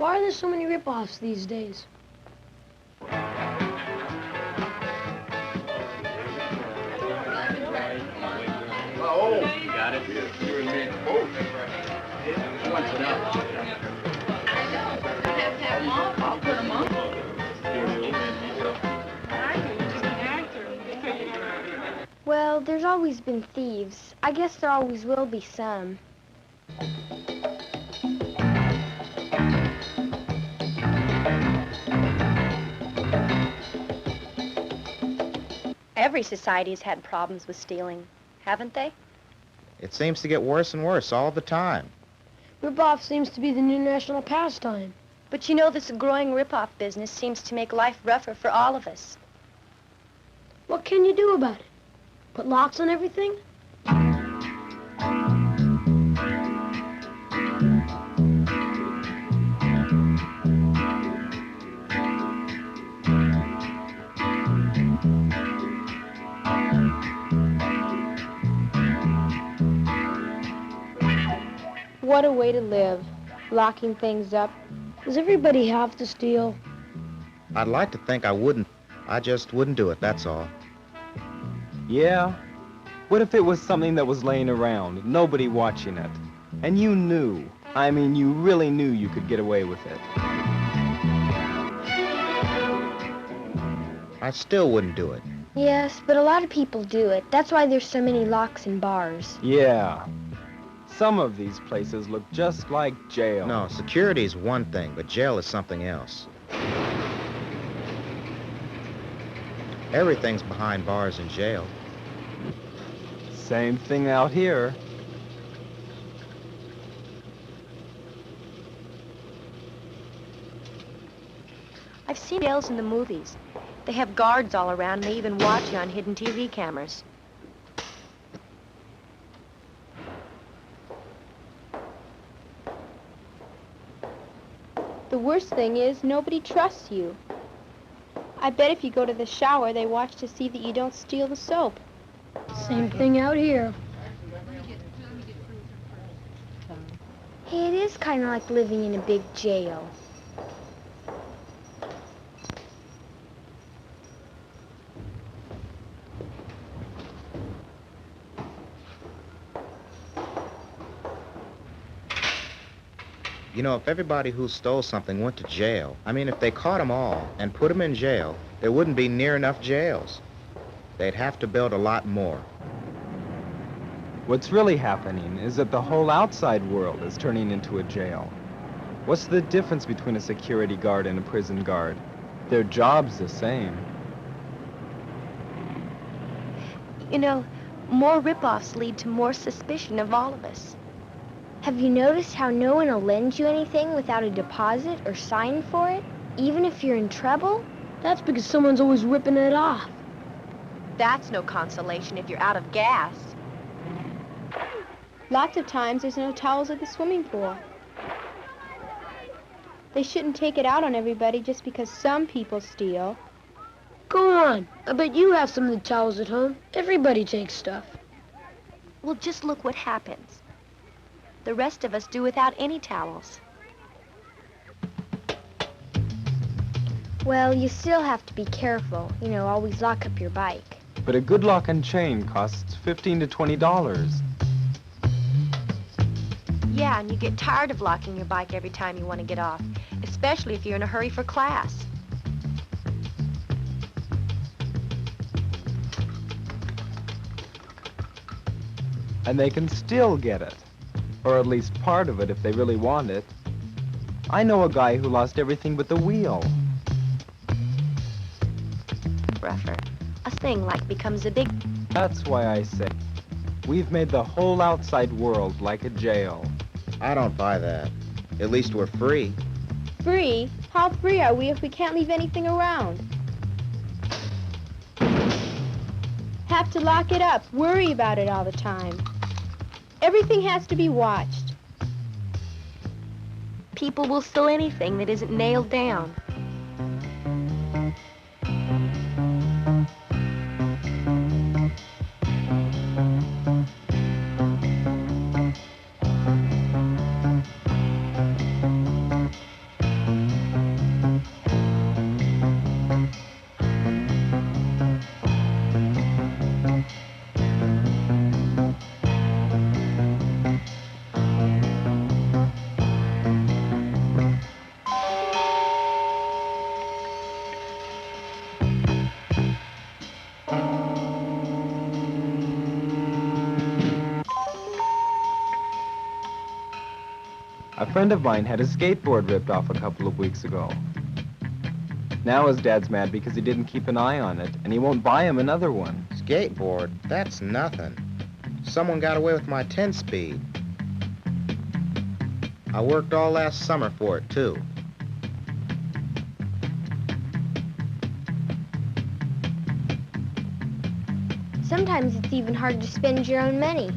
Why are there so many rip-offs these days? Oh, you got it. You and me both. What's it up? I know. I have to have them off. I'll put them on. I do. Just an actor. Well, there's always been thieves. I guess there always will be some. Every society's had problems with stealing, haven't they? It seems to get worse and worse all the time. Rip-off seems to be the new national pastime. But you know, this growing rip-off business seems to make life rougher for all of us. What can you do about it? Put locks on everything? What a way to live, locking things up. Does everybody have to steal? I'd like to think I wouldn't. I just wouldn't do it, that's all. Yeah? What if it was something that was laying around, nobody watching it, and you knew, I mean you really knew you could get away with it? I still wouldn't do it. Yes, but a lot of people do it. That's why there's so many locks and bars. Yeah. Some of these places look just like jail. No, security's one thing, but jail is something else. Everything's behind bars in jail. Same thing out here. I've seen jails in the movies. They have guards all around, and they even watch you on hidden TV cameras. The worst thing is, nobody trusts you. I bet if you go to the shower, they watch to see that you don't steal the soap. Same thing out here. Hey, it is kind of like living in a big jail. You know, if everybody who stole something went to jail, I mean, if they caught them all and put them in jail, there wouldn't be near enough jails. They'd have to build a lot more. What's really happening is that the whole outside world is turning into a jail. What's the difference between a security guard and a prison guard? Their job's the same. You know, more rip-offs lead to more suspicion of all of us. Have you noticed how no one will lend you anything without a deposit or sign for it, even if you're in trouble? That's because someone's always ripping it off. That's no consolation if you're out of gas. Lots of times, there's no towels at the swimming pool. They shouldn't take it out on everybody just because some people steal. Go on. I bet you have some of the towels at home. Everybody takes stuff. Well, just look what happens. The rest of us do without any towels. Well, you still have to be careful. You know, always lock up your bike. But a good lock and chain costs $15 to $20. Yeah, and you get tired of locking your bike every time you want to get off, especially if you're in a hurry for class. And they can still get it. Or at least part of it if they really want it. I know a guy who lost everything but the wheel. Rougher. A thing like becomes a big... That's why I say, we've made the whole outside world like a jail. I don't buy that. At least we're free. Free? How free are we if we can't leave anything around? Have to lock it up, worry about it all the time. Everything has to be watched. People will steal anything that isn't nailed down. A friend of mine had his skateboard ripped off a couple of weeks ago. Now his dad's mad because he didn't keep an eye on it, and he won't buy him another one. Skateboard? That's nothing. Someone got away with my 10-speed. I worked all last summer for it, too. Sometimes it's even hard to spend your own money.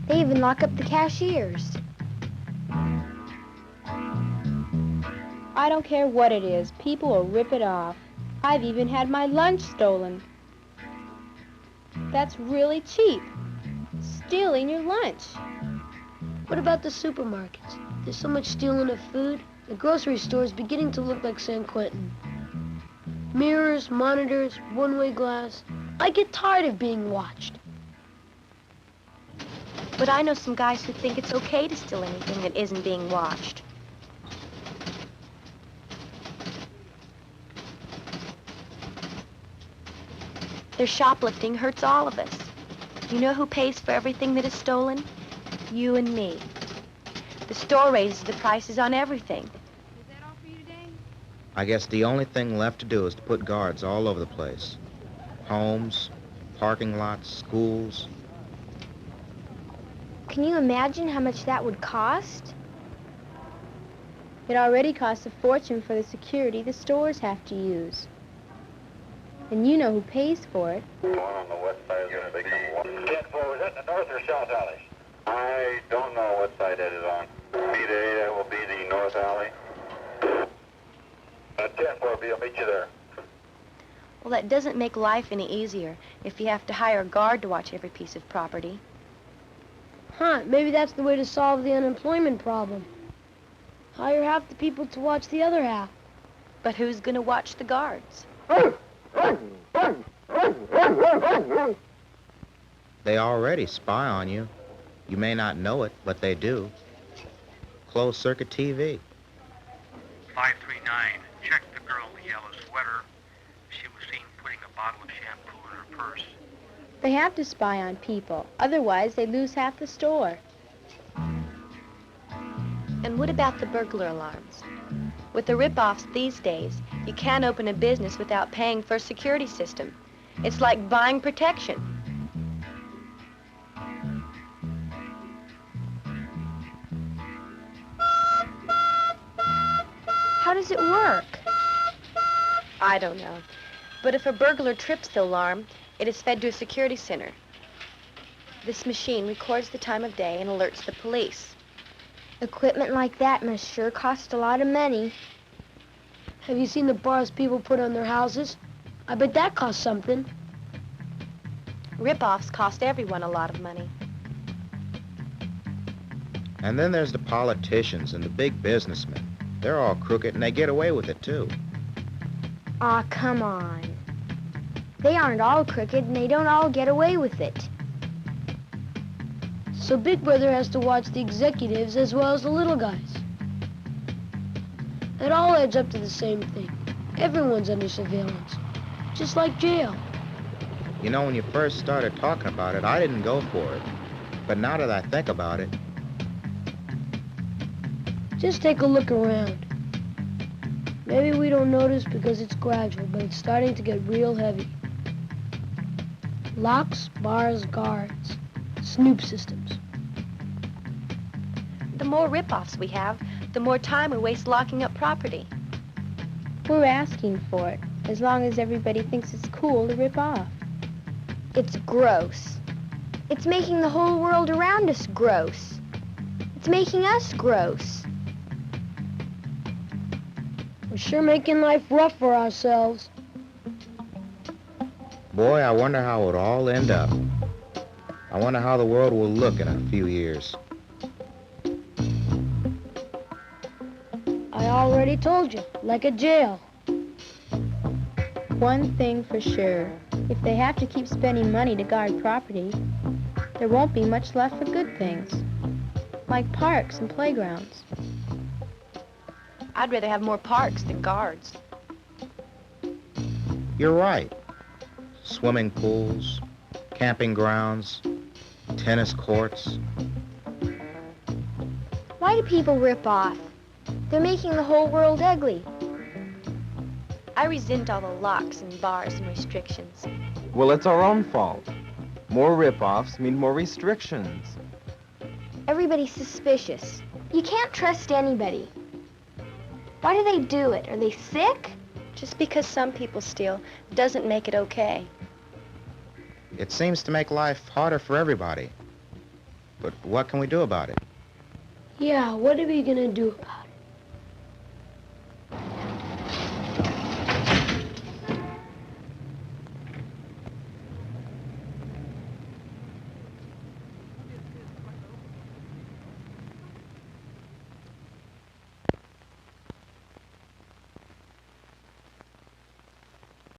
They even lock up the cashiers. I don't care what it is. People will rip it off. I've even had my lunch stolen. That's really cheap. Stealing your lunch. What about the supermarkets? There's so much stealing of food. The grocery store is beginning to look like San Quentin. Mirrors, monitors, one-way glass. I get tired of being watched. But I know some guys who think it's okay to steal anything that isn't being watched. Their shoplifting hurts all of us. You know who pays for everything that is stolen? You and me. The store raises the prices on everything. Is that all for you today? I guess the only thing left to do is to put guards all over the place. Homes, parking lots, schools. Can you imagine how much that would cost? It already costs a fortune for the security the stores have to use. And you know who pays for it. One on the west side is going to become 10-4. Is that the north or south alley? I don't know what side that is on. B-Day, that will be the north alley. 10-4, B, I'll meet you there. Well, that doesn't make life any easier if you have to hire a guard to watch every piece of property. Huh, maybe that's the way to solve the unemployment problem. Hire half the people to watch the other half. But who's going to watch the guards? They already spy on you. You may not know it, but they do. Closed-circuit TV. 539. Check the girl in the yellow sweater. She was seen putting a bottle of shampoo in her purse. They have to spy on people. Otherwise, they lose half the store. And what about the burglar alarms? With the rip-offs these days, you can't open a business without paying for a security system. It's like buying protection. How does it work? I don't know. But if a burglar trips the alarm, it is fed to a security center. This machine records the time of day and alerts the police. Equipment like that must sure cost a lot of money. Have you seen the bars people put on their houses? I bet that costs something. Rip-offs cost everyone a lot of money. And then there's the politicians and the big businessmen. They're all crooked and they get away with it, too. Aw, come on. They aren't all crooked and they don't all get away with it. So Big Brother has to watch the executives as well as the little guys. It all adds up to the same thing. Everyone's under surveillance. Just like jail. You know, when you first started talking about it, I didn't go for it. But now that I think about it, Just take a look around. Maybe we don't notice because it's gradual, but it's starting to get real heavy. Locks, bars, guards, snoop systems. The more rip-offs we have, the more time we waste locking up property. We're asking for it, as long as everybody thinks it's cool to rip off. It's gross. It's making the whole world around us gross. It's making us gross. We're sure making life rough for ourselves. boy, I wonder how it would all end up. I wonder how the world will look in a few years. I already told you, like a jail. One thing for sure, if they have to keep spending money to guard property, there won't be much left for good things. like parks and playgrounds. I'd rather have more parks than guards. You're right. Swimming pools, camping grounds, tennis courts. Why do people rip off? They're making the whole world ugly. I resent all the locks and bars and restrictions. Well, it's our own fault. More rip-offs mean more restrictions. Everybody's suspicious. You can't trust anybody. Why do they do it? Are they sick? Just because some people steal doesn't make it okay. It seems to make life harder for everybody. But what can we do about it? Yeah, what are we gonna do about it?